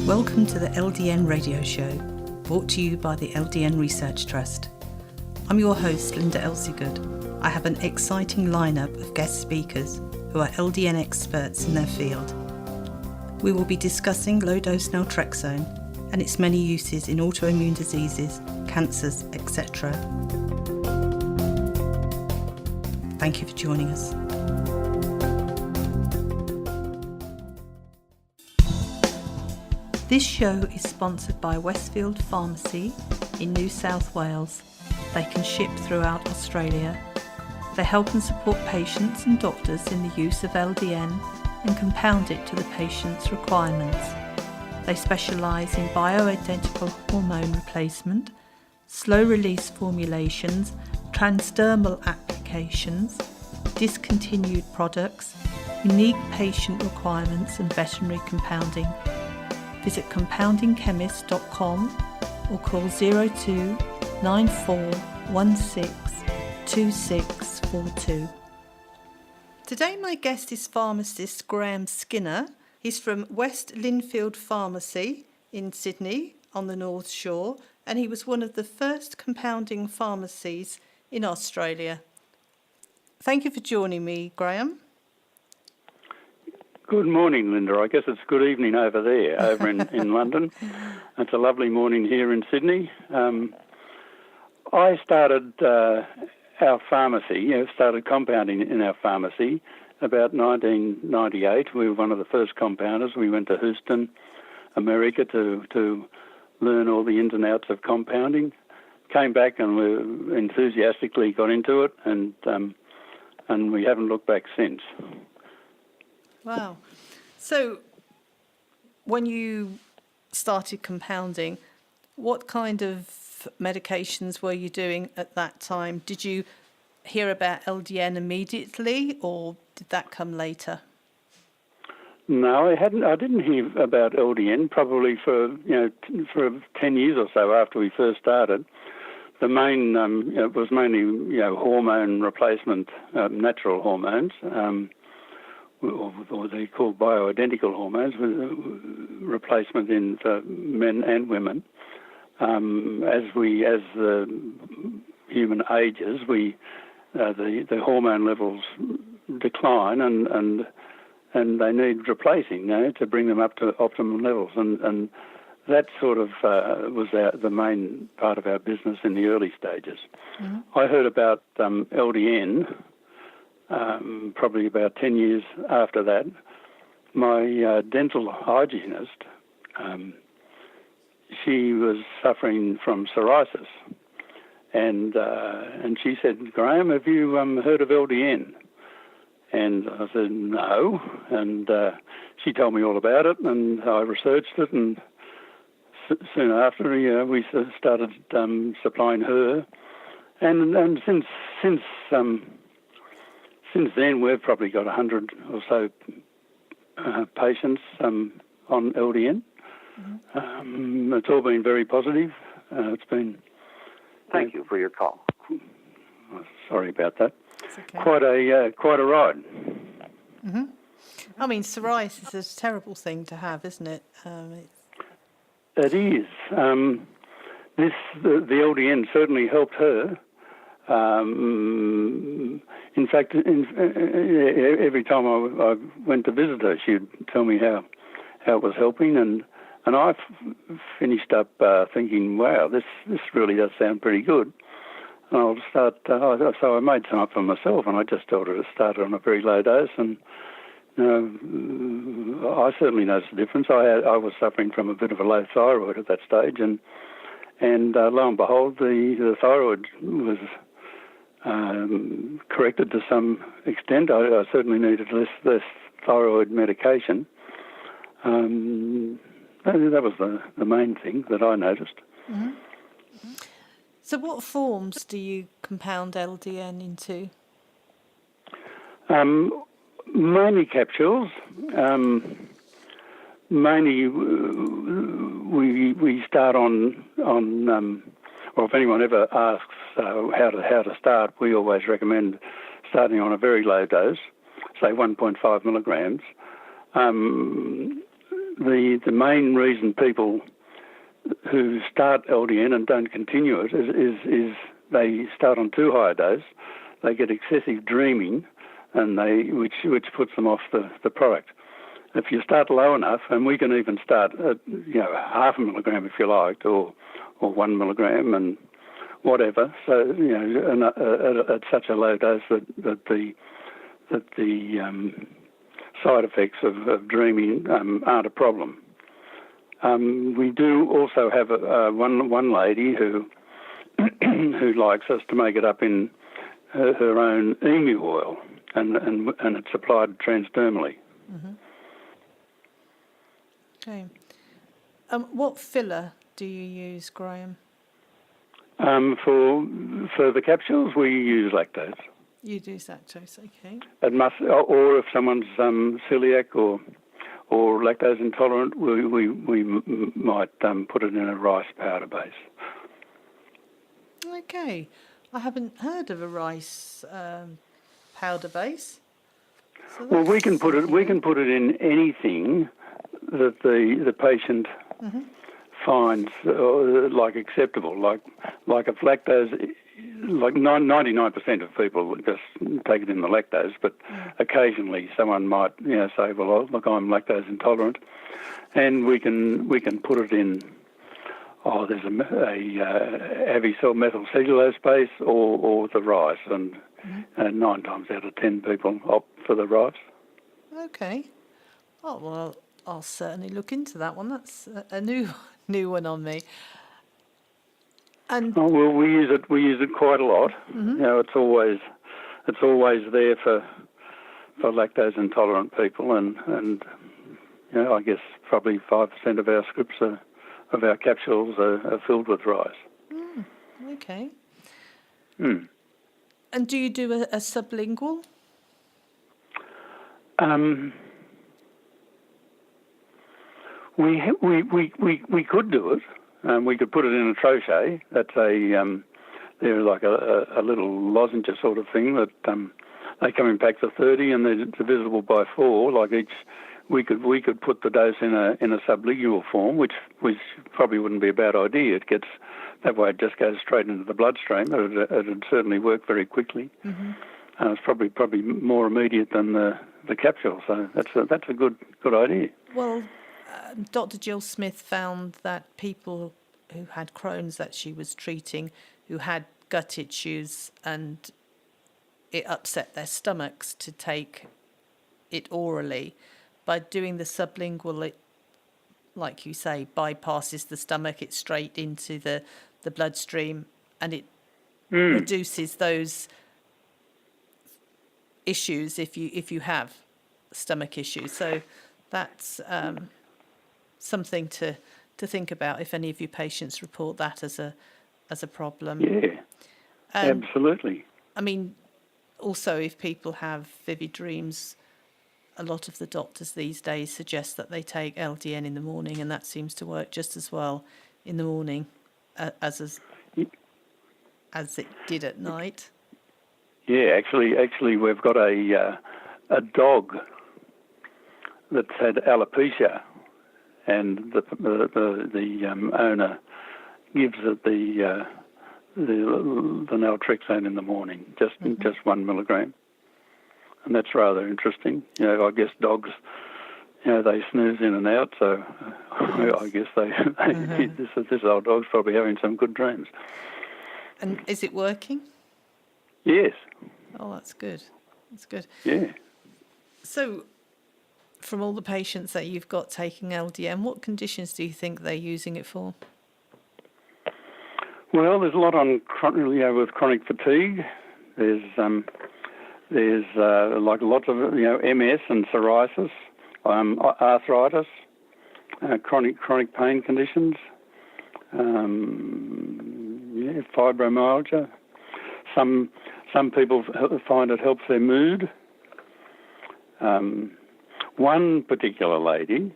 Welcome to the LDN radio show, brought to you by the LDN Research Trust. I'm your host, Linda Elsiegood. I have an exciting lineup of guest speakers who are LDN experts in their field. We will be discussing low dose naltrexone and its many uses in autoimmune diseases, cancers, etc. Thank you for joining us. This show is sponsored by Westfield Pharmacy in New South Wales. They can ship throughout Australia. They help and support patients and doctors in the use of LDN and compound it to the patient's requirements. They specialise in bioidentical hormone replacement, slow-release formulations, transdermal applications, discontinued products, unique patient requirements and veterinary compounding. Visit compoundingchemist.com or call 02 9416 2642. Today my guest is Pharmacist Graeme Skinner. He's from West Lindfield Pharmacy in Sydney on the North Shore, and he was one of the first compounding pharmacies in Australia. Thank you for joining me, Graeme. Good morning, Linda. I guess it's good evening over there, over in London. It's a lovely morning here in Sydney. I started our pharmacy, started compounding in our pharmacy about 1998. We were one of the first compounders. We went to Houston, America to learn all the ins and outs of compounding. Came back and we enthusiastically got into it, and we haven't looked back since. Wow. So when you started compounding, what kind of medications were you doing at that time? Did you hear about LDN immediately, or did that come later? No, I didn't hear about LDN probably for 10 years or so after we first started. The main it was mainly hormone replacement, natural hormones. Or they call bioidentical hormones, replacement in for men and women. As the human ages, the hormone levels decline, and they need replacing, to bring them up to optimum levels, and that sort of was the main part of our business in the early stages. Mm-hmm. I heard about LDN. Probably about 10 years after that. My dental hygienist, she was suffering from psoriasis, and she said, "Graeme, have you heard of LDN?" And I said, "No," and she told me all about it, and I researched it, and soon after we started supplying her, and since then, we've probably got 100 or so patients on LDN. Mm-hmm. It's all been very positive. It's been... Thank you for your call. Sorry about that. It's okay. Quite a ride. Mm-hmm. I mean, psoriasis is a terrible thing to have, isn't it? It is. The LDN certainly helped her. In fact, every time I went to visit her, she'd tell me how it was helping, and I finished up thinking, wow, this really does sound pretty good. And I'll start. So I made some up for myself, and I just told her to start on a very low dose, and I certainly noticed a difference. I was suffering from a bit of a low thyroid at that stage, and lo and behold, the thyroid was corrected to some extent. I certainly needed less thyroid medication. That was the main thing that I noticed. Mm-hmm. So what forms do you compound LDN into? Mainly capsules. Mainly we start on or if anyone ever asks how to start, we always recommend starting on a very low dose, say 1.5 milligrams. the main reason people who start LDN and don't continue it is they start on too high a dose, they get excessive dreaming, and which puts them off the product. If you start low enough, and we can even start at half a milligram if you liked, or 1 milligram and whatever. So and at such a low dose that the side effects of dreaming aren't a problem. We do also have one lady who who likes us to make it up in her own emu oil, and it's applied transdermally. Mm-hmm. Okay. What filler do you use, Graeme? For the capsules, we use lactose. You do lactose, okay. It must, or if someone's celiac or lactose intolerant, we might put it in a rice powder base. Okay, I haven't heard of a rice powder base. So well, we can put it in anything that the patient mm-hmm. finds like acceptable. Like if lactose, like 99% of people just take it in the lactose, but occasionally someone might say, well, look, I'm lactose intolerant, and we can put it in. Oh, there's a Avicel methylcellulose base or the rice, and 9 times out of 10 people opt for the rice. Okay. Oh well, I'll certainly look into that one. That's a new one on me. And well, we use it quite a lot. Mm-hmm. It's always there for lactose intolerant people, and I guess probably 5% of our scripts of our capsules are filled with rice. Okay. Mm. And do you do a sublingual? We could do it. We could put it in a trochet. That's they're like a little lozenge sort of thing that they come in packs of 30 and they're divisible by 4. Like each, we could put the dose in a sublingual form, which probably wouldn't be a bad idea. It gets that way. It just goes straight into the bloodstream. It'd certainly work very quickly. Mm-hmm. It's probably more immediate than the capsule. So that's a good idea. Well, Dr. Jill Smith found that people who had Crohn's that she was treating, who had gut issues and it upset their stomachs to take it orally, by doing the sublingual, it, like you say, bypasses the stomach, it's straight into the bloodstream, and it reduces those issues if you have stomach issues. So that's something to think about if any of your patients report that as a problem. Yeah, absolutely. I mean, also if people have vivid dreams, a lot of the doctors these days suggest that they take LDN in the morning, and that seems to work just as well in the morning as it did at night. Yeah, actually, we've got a dog that's had alopecia, and the owner gives it the naltrexone in the morning, just 1 milligram, and that's rather interesting. I guess dogs, they snooze in and out, so I guess this old dog's probably having some good dreams. And is it working? Yes. Oh, that's good. That's good. Yeah. So, from all the patients that you've got taking LDN, what conditions do you think they're using it for? Well, there's a lot on with chronic fatigue. There's like lots of MS and psoriasis, arthritis, chronic pain conditions, fibromyalgia. Some people find it helps their mood. One particular lady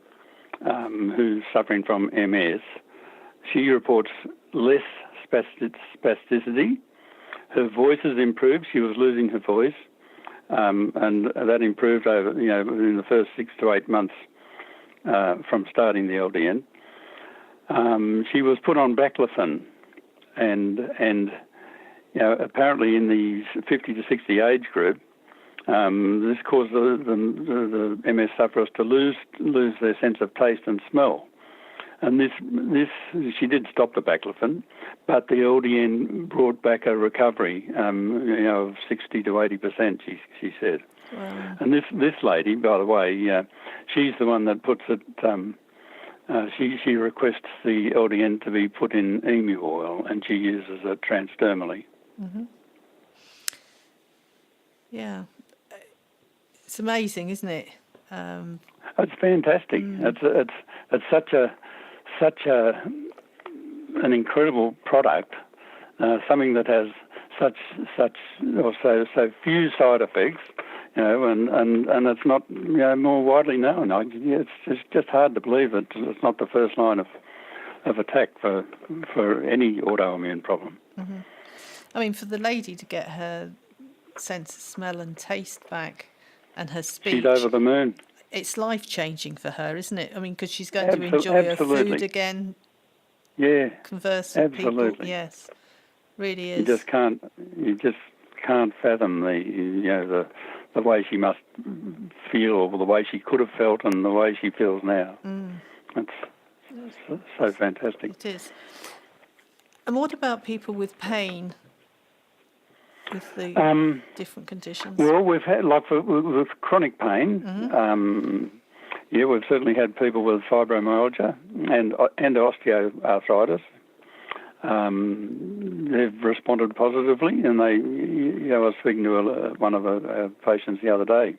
who's suffering from MS, she reports less spasticity. Her voice has improved. She was losing her voice, and that improved over in the first 6 to 8 months from starting the LDN. She was put on baclofen, and apparently in the 50 to 60 age group, this caused the MS sufferers to lose their sense of taste and smell. And this she did stop the baclofen, but the LDN brought back a recovery, of 60 to 80%. She said. Wow. And this lady, by the way, she's the one that puts it. She requests the LDN to be put in emu oil, and she uses it transdermally. Mm-hmm. Yeah, it's amazing, isn't it? It's fantastic. It's such an incredible product, something that has so few side effects. And it's not more widely known. It's just hard to believe that it's not the first line of attack for any autoimmune problem. Mm-hmm. I mean, for the lady to get her sense of smell and taste back and her speech, she's over the moon. It's life-changing for her, isn't it? I mean, because she's going to enjoy her food again. Yeah, converse with absolutely. People. Yes, really is. You just can't fathom the way she must feel, or the way she could have felt, and the way she feels now. It's so fantastic. It is. And what about people with pain, with the different conditions? Well, we've had, with chronic pain, Mm-hmm. We've certainly had people with fibromyalgia and osteoarthritis. They've responded positively, and I was speaking to one of our patients the other day,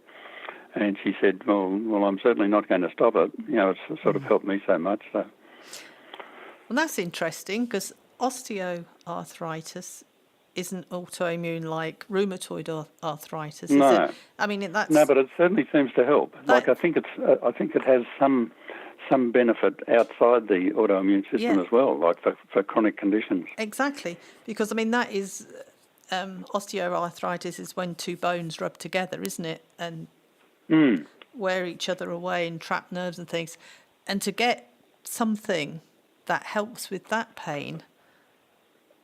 and she said, well, I'm certainly not going to stop it. It's sort of helped me so much. So. Well, that's interesting, because osteoarthritis isn't autoimmune like rheumatoid arthritis, is no. it? I mean, that's... No, but it certainly seems to help. I think it has some benefit outside the autoimmune system as well, like for chronic conditions. Exactly, because I mean that is osteoarthritis is when two bones rub together, isn't it, and wear each other away and trap nerves and things, and to get something that helps with that pain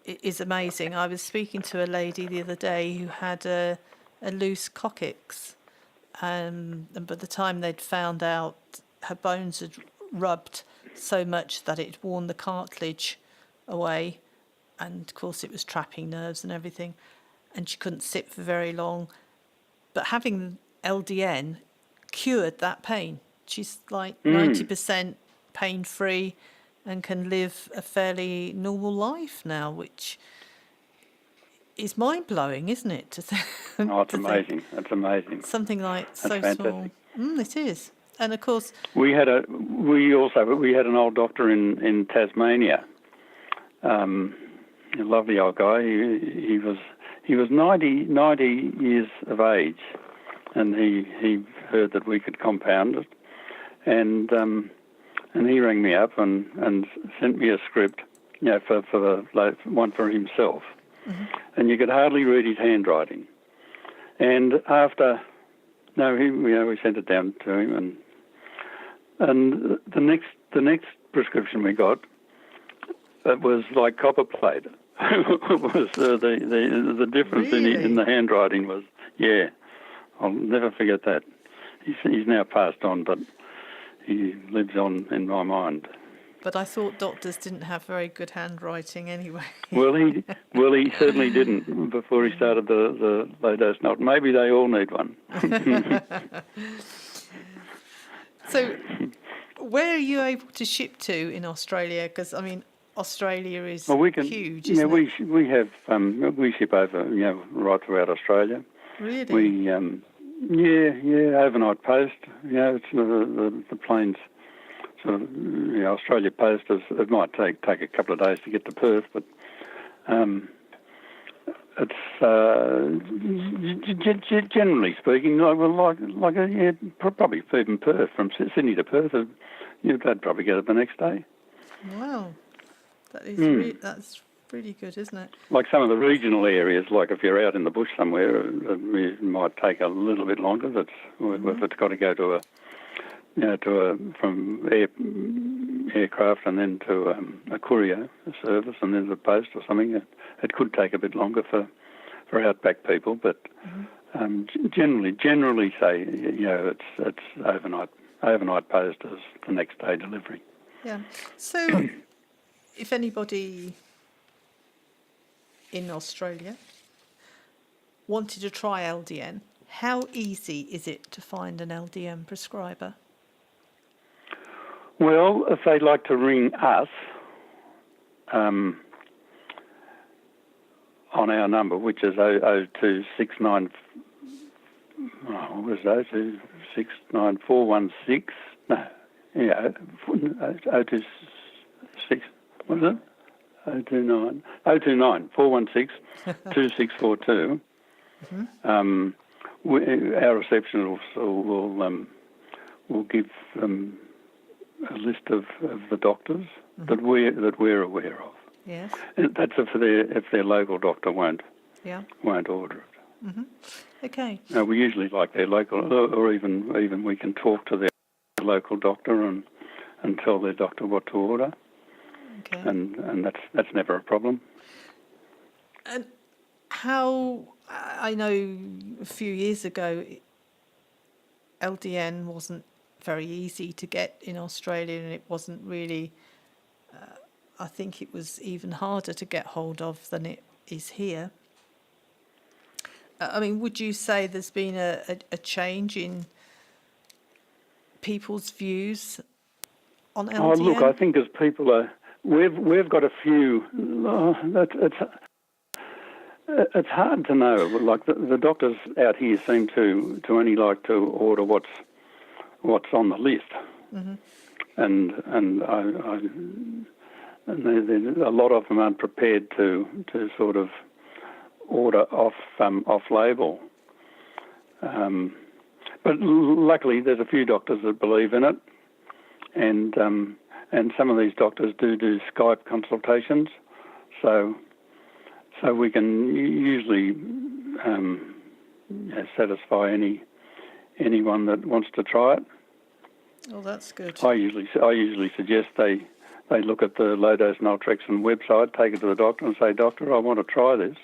is amazing. I was speaking to a lady the other day who had a loose coccyx, and by the time they'd found out, her bones had rubbed so much that it worn the cartilage away, and of course it was trapping nerves and everything, and she couldn't sit for very long. But having LDN cured that pain. She's like 90% pain-free and can live a fairly normal life now, which is mind-blowing, isn't it? It's amazing. It's amazing. Something like That's so fantastic. small. It is. And of course, we had an old doctor in Tasmania. A lovely old guy. He was 90 years of age, and he heard that we could compound it, and he rang me up and sent me a script, for the one for himself, and you could hardly read his handwriting. And we sent it down to him, and the next prescription we got, it was like copper plate. It was the difference in the handwriting was, I'll never forget that. He's now passed on, but he lives on in my mind. But I thought doctors didn't have very good handwriting anyway. Well, he certainly didn't before he started the Low Dose Naltrexone. Maybe they all need one. So, where are you able to ship to in Australia? Because I mean, Australia is huge, isn't it? We have we ship over, right throughout Australia. Really? We overnight post. It's the planes. Sort of, Australia Post it might take a couple of days to get to Perth, but it's generally speaking, probably even Perth, from Sydney to Perth, they'd probably get it the next day. Wow, that is that's pretty good, isn't it? Like some of the regional areas, like if you're out in the bush somewhere, it might take a little bit longer. If it's got to go to from aircraft and then to a courier service and then the post or something. It could take a bit longer for outback people, but generally say it's overnight post as the next day delivery. Yeah. So, if anybody in Australia wanted to try LDN, how easy is it to find an LDN prescriber? Well, if they'd like to ring us on our number, which is 0269, what was it, 0269 no, yeah, 026, what was it? 029 416 2642. Our receptionist will give a list of the doctors that we're aware of. Yes. And that's if their local doctor won't order it. Mm-hmm. Okay. No, we usually like their local, or even we can talk to their local doctor and tell their doctor what to order. Okay. And that's never a problem. And how, I know a few years ago, LDN wasn't very easy to get in Australia, and it wasn't really, I think it was even harder to get hold of than it is here. I mean, would you say there's been a change in people's views on LDN? Oh, look, I think as people are, we've got a few. It's hard to know. Like the doctors out here seem to only like to order what's on the list, and a lot of them aren't prepared to sort of order off label. But luckily, there's a few doctors that believe in it, and some of these doctors do Skype consultations, so we can usually satisfy anyone that wants to try it. Oh, that's good. I usually suggest they look at the Low Dose Naltrexone website, take it to the doctor and say, "Doctor, I want to try this."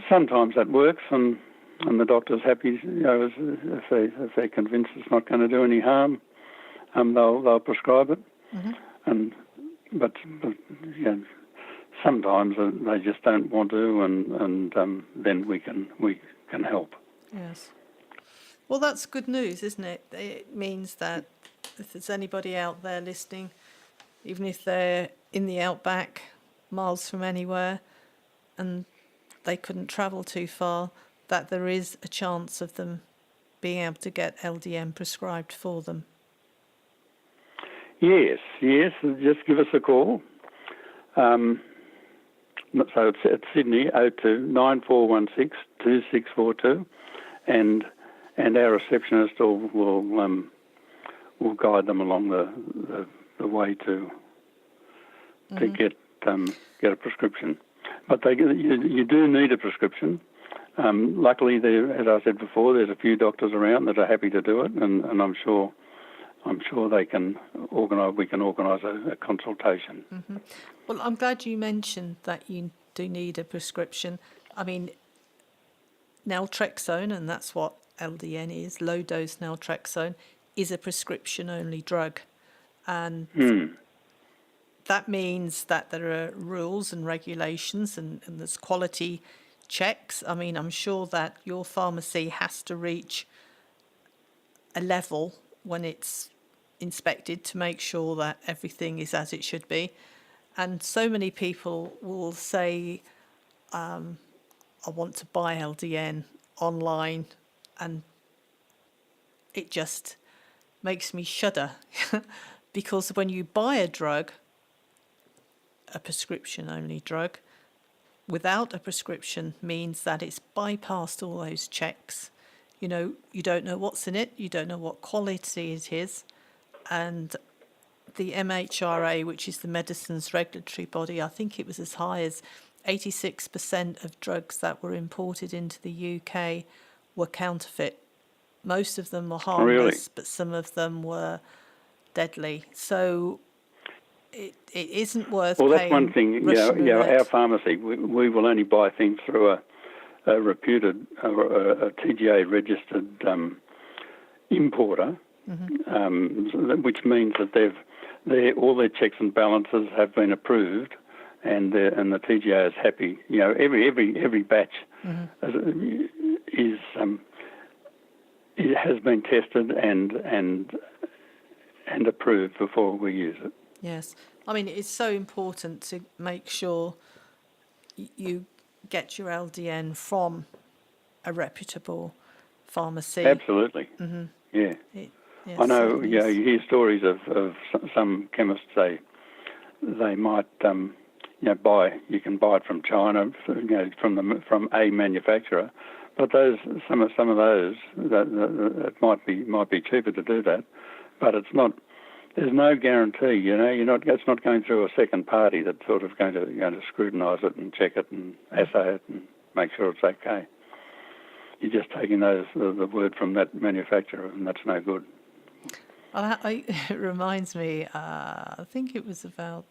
Sometimes that works, and the doctor's happy. If they're convinced it's not going to do any harm, they'll prescribe it. But sometimes they just don't want to, and then we can help. Yes. Well, that's good news, isn't it? It means that if there's anybody out there listening, even if they're in the outback, miles from anywhere, and they couldn't travel too far, that there is a chance of them being able to get LDN prescribed for them. Yes, just give us a call. So it's Sydney 029416 2642, and our receptionist will guide them along the way to get a prescription. But you do need a prescription. Luckily, as I said before, there's a few doctors around that are happy to do it, and I'm sure they can organise. We can organise a consultation. Well, I'm glad you mentioned that you do need a prescription. I mean, naltrexone, and that's what LDN is, low dose naltrexone, is a prescription-only drug, and that means that there are rules and regulations, and there's quality checks. I mean, I'm sure that your pharmacy has to reach a level when it's inspected to make sure that everything is as it should be. And so many people will say, I want to buy LDN online, and it just makes me shudder because when you buy a drug, a prescription-only drug, without a prescription means that it's bypassed all those checks. You know, you don't know what's in it, you don't know what quality it is, and the MHRA, which is the medicines regulatory body, I think it was as high as 86% of drugs that were imported into the UK were counterfeit Most of them were harmless, but some of them were deadly. So it isn't worth Well, that's paying one thing. Our pharmacy, we will only buy things through a reputed, a TGA registered importer, which means that all their checks and balances have been approved, and the TGA is happy. Every batch it has been tested and approved before we use it. Yes. I mean, it's so important to make sure you get your LDN from a reputable pharmacy. Absolutely. Yeah. I know. You hear stories of some chemists say they might you can buy it from China, from a manufacturer, but some of those it might be cheaper to do that, but it's not. There's no guarantee, it's not going through a second party that's sort of going to scrutinise it and check it and assay it and make sure it's okay. You're just taking the word from that manufacturer, and that's no good. Well, it reminds me, I think it was about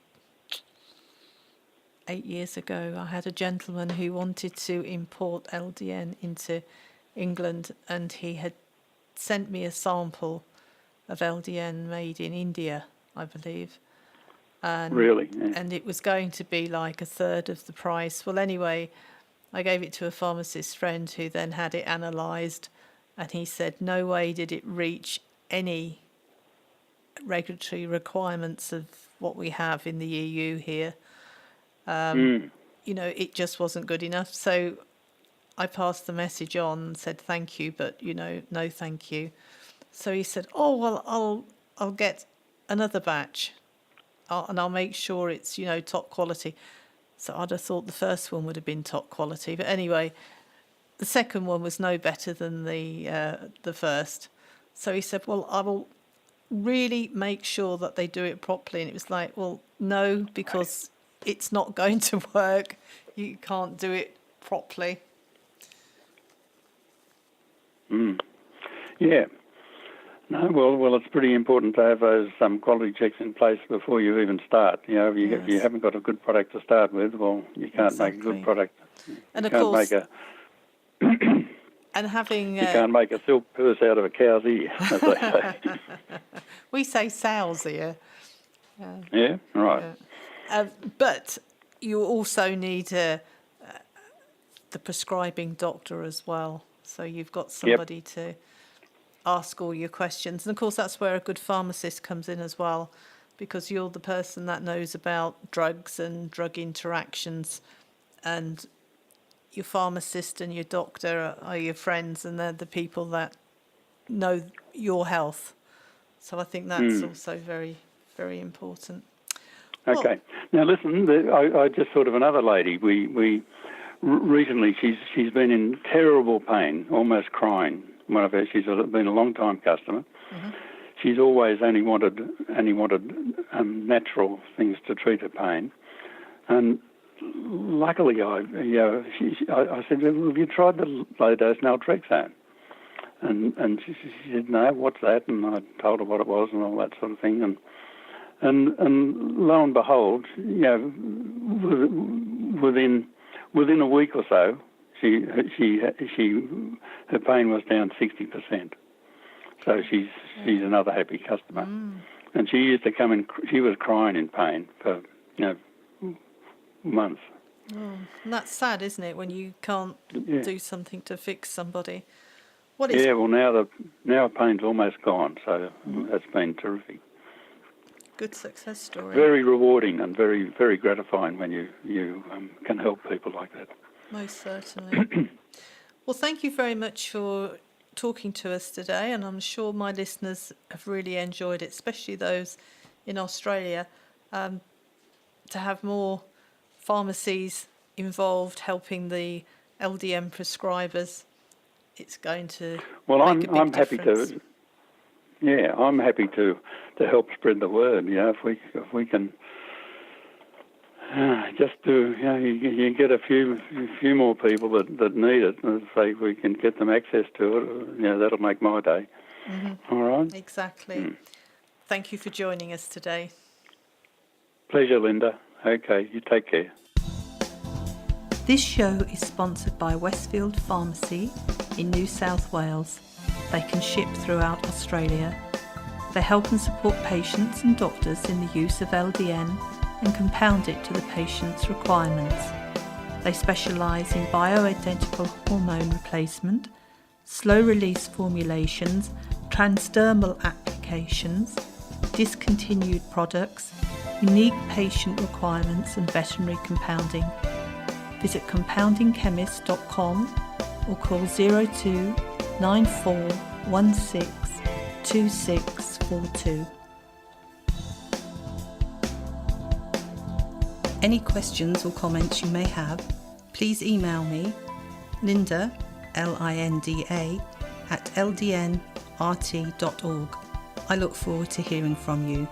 8 years ago, I had a gentleman who wanted to import LDN into England, and he had sent me a sample of LDN made in India, I believe. And, really? Yeah. And it was going to be like a third of the price. Well, anyway, I gave it to a pharmacist friend who then had it analysed, and he said no way did it reach any regulatory requirements of what we have in the EU here. It just wasn't good enough. So I passed the message on and said thank you, but no thank you. So he said, "Oh well, I'll get another batch, and I'll make sure it's top quality." So I'd have thought the first one would have been top quality, but anyway, the second one was no better than the first. So he said, "Well, I will really make sure that they do it properly." And it was like, "Well, no, because it's not going to work. You can't do it properly." Yeah. No, well, it's pretty important to have those quality checks in place before you even start. If you haven't got a good product to start with, well, you can't make a good product. And of course, and having you can't make a silk purse out of a cow's ear, as they say. We say sow's ear. Yeah, right. But you also need the prescribing doctor as well. So you've got somebody to ask all your questions. And of course, that's where a good pharmacist comes in as well, because you're the person that knows about drugs and drug interactions, and your pharmacist and your doctor are your friends, and they're the people that know your health. So I think that's also very, very important. Okay. Now listen, I just thought of another lady. We recently she's been in terrible pain, almost crying. She's been a long time customer. She's always only wanted natural things to treat her pain, and luckily I said, "Well, have you tried the Low Dose Naltrexone?" And she said, "No, what's that?" And I told her what it was and all that sort of thing, and lo and behold, within a week or so, her pain was down 60%. So she's another happy customer, and she used to come in. She was crying in pain for months. And that's sad, isn't it, when you can't do something to fix somebody? Well, now her pain's almost gone, so that's been terrific. Good success story. Very rewarding and very, very gratifying when you can help people like that. Most certainly. Well, thank you very much for talking to us today, and I'm sure my listeners have really enjoyed it, especially those in Australia, to have more pharmacies involved helping the LDN prescribers. It's going to make a big difference. I'm happy to help spread the word. If we can Just to, you get a few more people that need it, and say we can get them access to it. That'll make my day. Mm-hmm. All right. Exactly. Thank you for joining us today. Pleasure, Linda. Okay, you take care. This show is sponsored by Westfield Pharmacy in New South Wales. They can ship throughout Australia. They help and support patients and doctors in the use of LDN and compound it to the patient's requirements. They specialise in bioidentical hormone replacement, slow-release formulations, transdermal applications, discontinued products, unique patient requirements and veterinary compounding. Visit compoundingchemist.com or call 02 9416 2642. Any questions or comments you may have, please email me, Linda, Linda, at ldnrt.org. I look forward to hearing from you.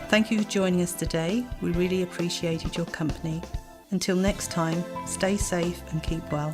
Thank you for joining us today. We really appreciated your company. Until next time, stay safe and keep well.